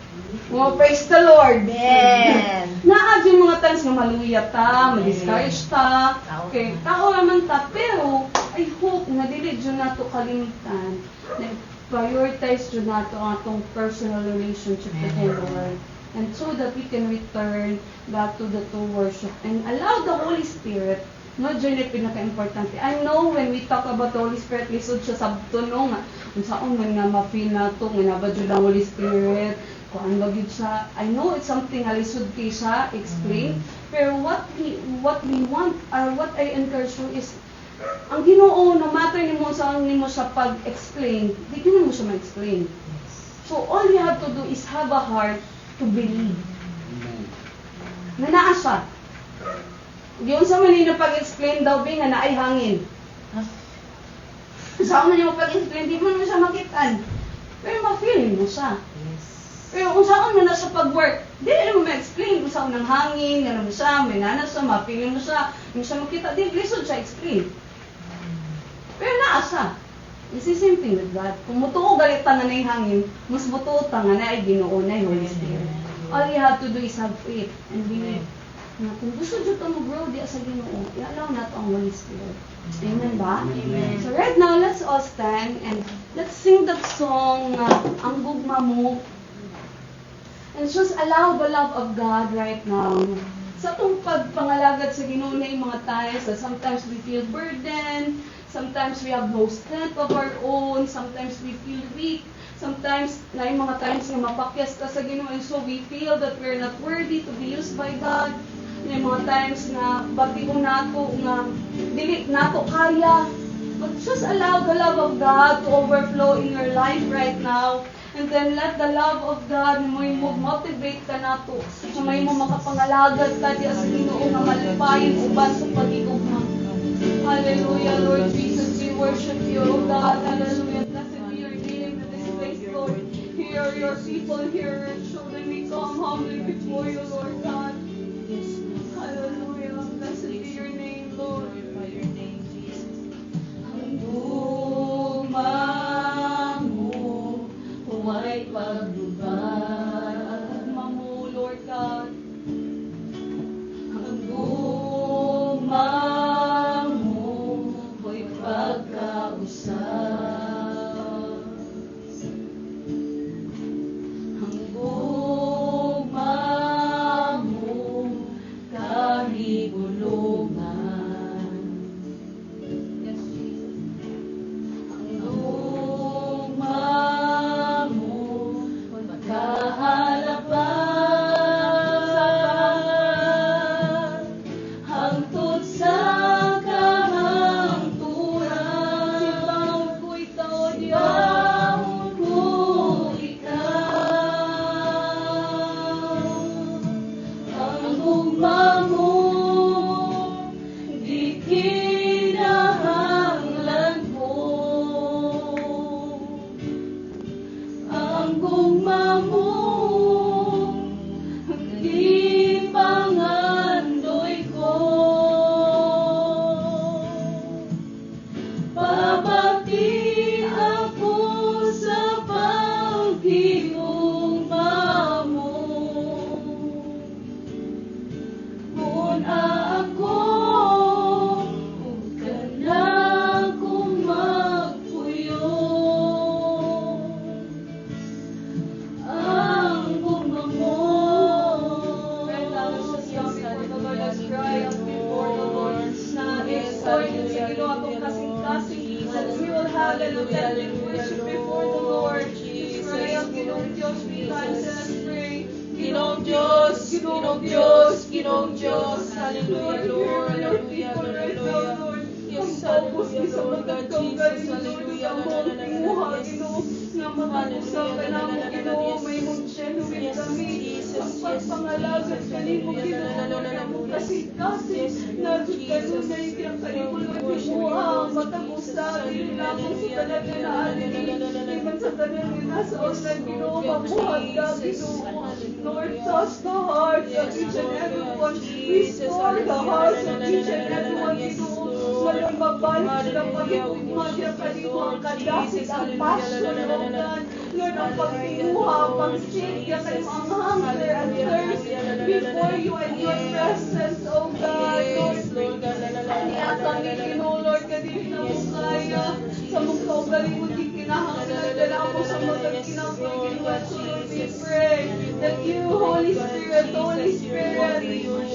Mo praise the Lord. Amen. Naag yung mga times nga maluya ta, ma-discourage ta. Okay, tao naman ta, pero I hope na dili jud nato kalimitan. Na prioritize jud nato ang atong personal relationship with the Lord. And so that we can return back to the true worship and allow the Holy Spirit. No, dyan yung pinaka-importante. I know when we talk about the Holy Spirit, lisod siya sa tuno nga. Kung saan man nga ma-feel na ito, nga nabadyo ng Holy Spirit, kung ano bagyo siya. I know it's something na lisod kay siya, explain. Pero what we want, or what I encourage you is, ang Ginoo, no matter ni mo saan ni mo siya pag-explain, di ko na mo siya ma-explain. So all you have to do is have a heart to believe. Na naa siya. Diyon sa manino pag-explain daw ba nga naay hangin. Saan man yung pag-explain, di mo siya makitaan. Pero ma-feel mo siya. Pero kung saan mo na sa pag-work, di mo ma-explain kung saan ng hangin, gano'n mo siya, may nanas siya, ma-feel mo siya, hindi siya makita, di lisod siya explain. Pero naa siya. It's the same thing with God. Kung mutuo galit nga na yung hangin, mas mutuo nga na ay Ginoo na yung Holy Spirit. All you have to do is have faith and believe. Kung gusto nyo ito mag-grow diya sa Ginoo, i-allow nato ang Holy Spirit. Amen ba? Amen. So right now, let's all stand and let's sing that song, Ang Gugma Mo. And just allow the love of God right now. Sa itong pagpangalagad sa Ginoo na yung mga times that sometimes we feel burdened, sometimes we have no strength of our own, sometimes we feel weak, sometimes na yung mga times na mapakyas ka sa Ginoo, and so we feel that we're not worthy to be used by God. May mga times na batigo nato nga dili nato kaya, but just allow the love of God to overflow in your life right now, And then let the love of God may mo motivate ka nato. Na may mo makapangalagad ka di sa Ginoo nga malipayon uban sa pag-igugma. Hallelujah, Lord Jesus, we worship you, O God. Hallelujah. Blessed be your name in this place, Lord. Hear your people, hear your children. We come humbly before you, Lord God. Hallelujah. Blessed be your name, Lord. Glorify your name, Jesus. Ang gugma mo, huwag paglubad. Gugma mo, Lord God. Ang gugma mo, huwag pagkausap. Ang gugma mo, kahigulungan. Yes, Jesus. Ang gugma mo, magkahalapan. Hangtod sa kahangturan. Sibangon ko ikaw, O Diyos. Sibangon ko ikaw. Ang gugma mo, di kinahanglan ko. Ang gugma mo, di pangandoy ko. Babati ako sa pagigugma mo. Kung ako, huwag ka na akong magpuyo. Ang gugma mo. Let's cry out before the Lord. Na exhort yun sa Ginoo atong kasing-kasing. That we will have an authentic worship before the Lord. Let's cry out, Ginoong Diyos, we thanks and let's pray. Ginoong Diyos, Ginoong Diyos, Ginoong Diyos. Hallelujah, Lord. Hallelujah, hallelujah. Yes, hallelujah, Lord God Jesus. Hallelujah, hallelujah. Ginoo, nga mag-usap ka na mo, Ginoo, may mong genuine kami. Ang pagpangalagad kanimo, Ginoo, na mo kasing-kasing. Nagod ka nun na hindi ang kalimulan mo ang matag-usap. Ginoo sa talaga na alinin. Iman sa talaga na sa online, Ginoo, mabuhat ka, Ginoo. Lord, touch the hearts of each and everyone. Restore the hearts of each and everyone, Ginoo. Walang mabalik ng pag-iugma niya kanino ang kadasig, ang passion, Lord God. Lord, ang pagkinuha, ang pag-seek niya kanino ang hunger and thirst before you and your presence, O God. Lord, niya kami, Ginoo, Lord, kanino na mo kaya sa mong kaugaling mo di kinahanglan ka na ako sa mga kinapagkinuha. So Lord, we pray that you, Holy Spirit,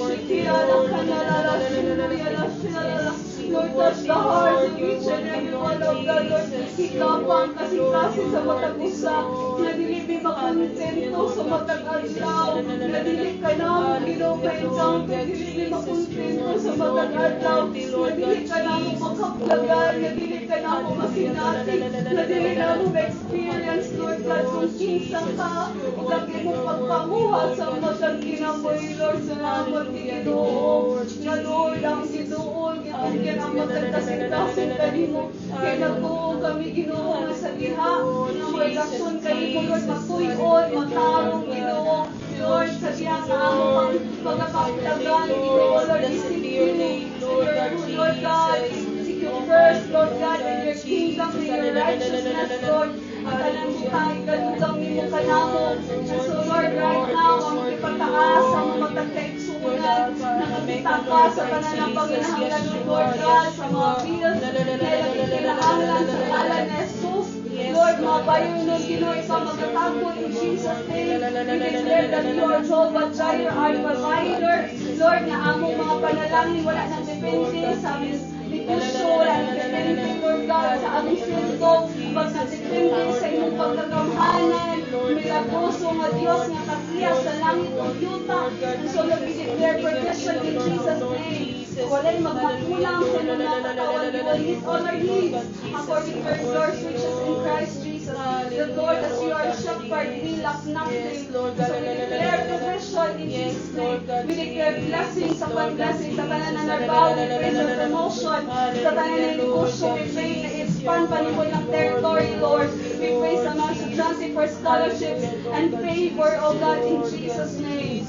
Shikiyala kanalala, Shikiyala shalala. Lord, touch the hearts of each and every one of God, Lord. Ikapang kasing-kasing sa matag-usap. Nadilibi makontento sa matag-adlaw. Nadili ka na mo, Ginoo, ka-encounter. Nadili makontento sa matag-adlaw. Nadili ka na mo makaplagan. Nadili ka na mo masinati. Nadili na mo ma-experience, Lord God, kung kinsa ka. Lagi mo pagpamuhat sa matag-kinamoy, Lord. Salamat, Ginoo. Na Lord, ang Ginoo, Ginoo, ang matagkasing-kasing kanimo. Kaya nagtuo kami, Ginoo, nga sa diha. Na may laksyon kanimo, Lord, matuyon, matarong, Ginoo. Lord, sa diha sa among pagkakaplagan, Ginoo, Lord, isip you, Lord God, seek you first, Lord God, and your kingdom and your righteousness, Lord. Ang kalangitan, kalugang nimo kanamo. And so, Lord, right now, ang ipataas, ang matagkaigsunan, nakakita ka sa pananapanginahanglan ng Lord God, sa mga bills, kaya kinahanglan sa ngalan ni Jesus. Lord, mga bayan nun, Ginoo, ikaw magtatagpo in Jesus' name. We declare that you are Jehovah Jireh, our provider. Lord, na among mga panalangin, wala nang depende sa aming negosyo, wala nang depende, Lord God, sa aming sweldo, pag nagdepende sa imong pagkagamhanan, milagroso nga Diyos nga kakiya sa langit o yuta. And so, Lord, we declare protection in Jesus' name. Wala'y magpakulang sa mga katawan. You will meet all our needs according to your glorious riches in Christ Jesus. Jesus. The Lord, as you are shepherd, we lack nothing. So we declare provision in Jesus' name. We declare blessings upon blessings. Sa tanan na nagbaw, we pray for promotion. Sa tanan na negosyo, we pray na expand panipon ng territory, Lord. We pray sa mga estudyante for scholarships and favor, oh God, in Jesus' name.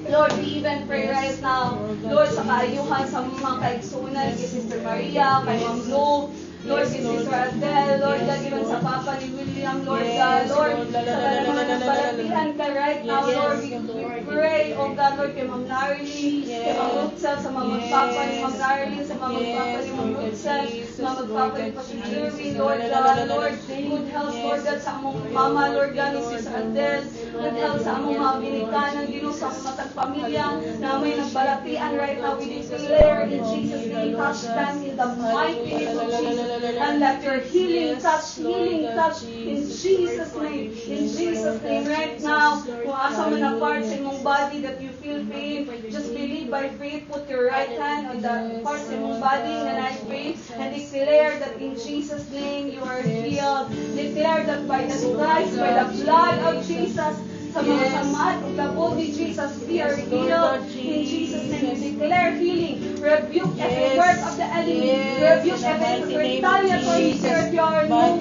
Lord, we even pray right now, Lord, sa kaayuhan sa mga kaigsunan, kay Sister Maria, kay Ma'am Lou, Lord, kay Sister Adele, Lord, God, even sa Papa ni William, Lord, God, Lord, sa mga nagbalatihan ka right now, Lord, we pray, oh God, Lord, kay Ma'am Narly, kay Ma'am Rutsel, sa mga magpapa ni Ma'am Narly, sa mga magpapa ni Ma'am Rutsel, sa mga magpapa ni Pastor Jeremy, Lord, God, Lord, good health, Lord, God, sa among mama, Lord, God, ni Sister Adele, good health sa among mga binikanan, Ginoo, sa mga matagpamilya, na may nagbalatian right now, we declare in Jesus' name, touch them in the mighty name of Jesus. And let your healing touch in Jesus' name. In Jesus' name right now, kung asa man ang parts in mong body that you feel pain, just believe by faith, put your right hand on the parts in mong body and I pray and declare that in Jesus' name you are healed. Declare that by the stripes, by the blood of Jesus, sa mga samad o labog ni Jesus, we are healed. In Jesus' name, we declare healing. Rebuke every work of the enemy. Rebuke every retaliatory spirit. You are no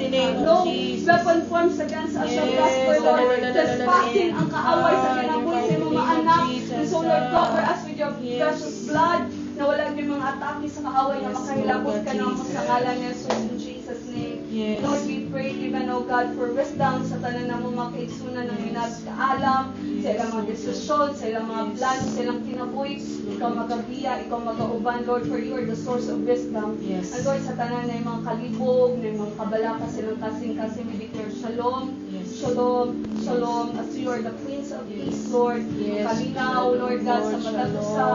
weapon forms against us shall prosper, Lord. Trespassing ang kaaway sa kinabuhi sa mga anak. And so, Lord, cover us with your precious blood na wala yung mga atake sa kaaway na makahilabot ka na sa ngalan ni Jesus in Jesus' name. Lord, we pray even, oh God, for wisdom sa tanan na mo makaigsunan ng minagkaalam, sa ilang mga desisyon, sa ilang mga plano, sa ilang kinabuhi. Ikaw magabiya, ikaw magauban, Lord, for you are the source of wisdom. And Lord, sa tanan na yung mga kalibog, na yung mga kabalaka, silang kasing-kasing, we declare shalom, shalom, shalom, as you are the Prince of Peace, Lord. Kalinaw, Lord God, sa matatusa,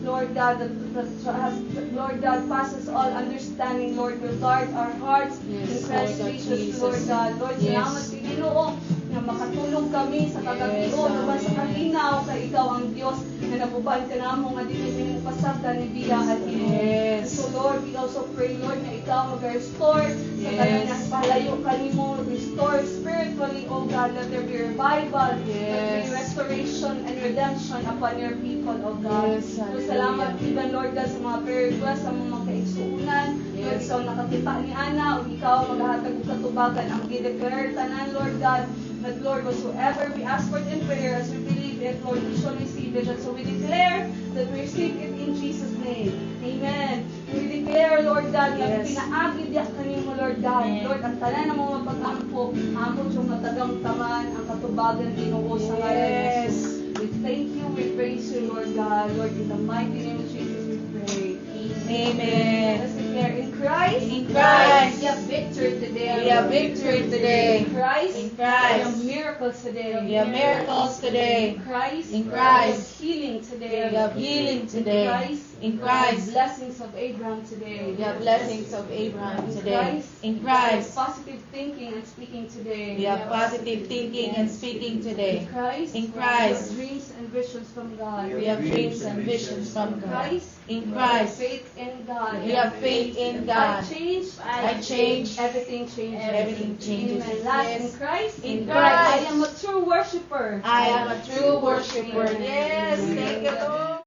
Lord God, Lord God, passes all understanding, Lord, will guard our hearts in Christ Jesus, Lord God. Lord, salamat sa Ginoo na makatulong kami sa kagabigo, naman sa kalinaw, sa ikaw ang Diyos na nabuban ka na mo nga din yung pasagdan ni Bia at Ginoo. So Lord, we also pray, Lord, na ikaw mag-restore sa tanan na palayo ka ni mo, restore spiritually, oh God, let there be revival, let there be restoration and redemption upon your people, oh God. So salamat even, Lord God, sa mga prayer requests, sa mga kaigsuunan, Lord, ikaw nakakita ni Ana, o ikaw maghahatag og katubagan ang gi-declare tanan, Lord God, that Lord, whatsoever we ask for in prayer, as we believe it, Lord, we shall receive it. And so we declare that we receive it in Jesus' name. Amen. We declare, Lord God, na pinaagid ya kanimo, Lord God. Lord, ang tanan na mga pag-ampo, ampo yung matagang taman, ang katubagan Ginoo sa ngalan ni Jesus. We thank you, we praise you, Lord God. Lord, in the mighty name of Jesus, we pray. Amen. Let's declare in Christ. In Christ. We have victory today. We have victory today. In Christ. In Christ. We have miracles today. We have miracles today. In Christ. In Christ. We have healing today. We have healing today. In Christ. In We Christ. have blessings of Abraham today. We have blessings of Abraham In today. Christ. In We Christ. have positive thinking and speaking today. We have positive thinking and speaking today. In Christ. In We Christ. have dreams and visions from God. We have dreams and visions from In God. Christ. In We have Christ. faith in God. We have faith in God. I change. Everything changes. Everything changes. Amen. Last, Yes. in Christ. In I Christ. am a true worshiper. I am a true worshiper. Yes, thank you, Lord.